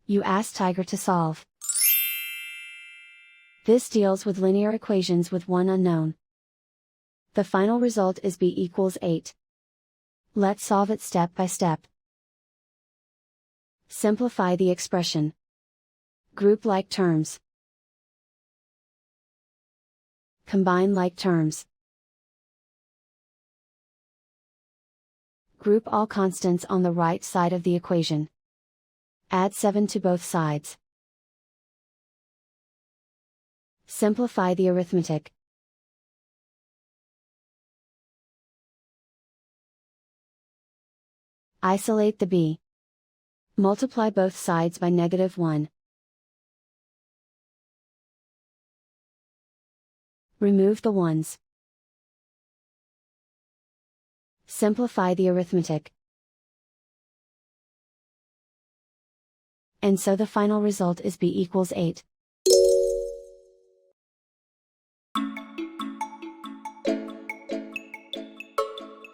You ask Tiger to solve. This deals with linear equations with one unknown. The final result is b equals 8. Let's solve it step by step. Simplify the expression. Group like terms. Combine like terms. Group all constants on the right side of the equation. Add 7 to both sides. Simplify the arithmetic. Isolate the b. Multiply both sides by -1. Remove the ones. Simplify the arithmetic. And so the final result is b equals 8.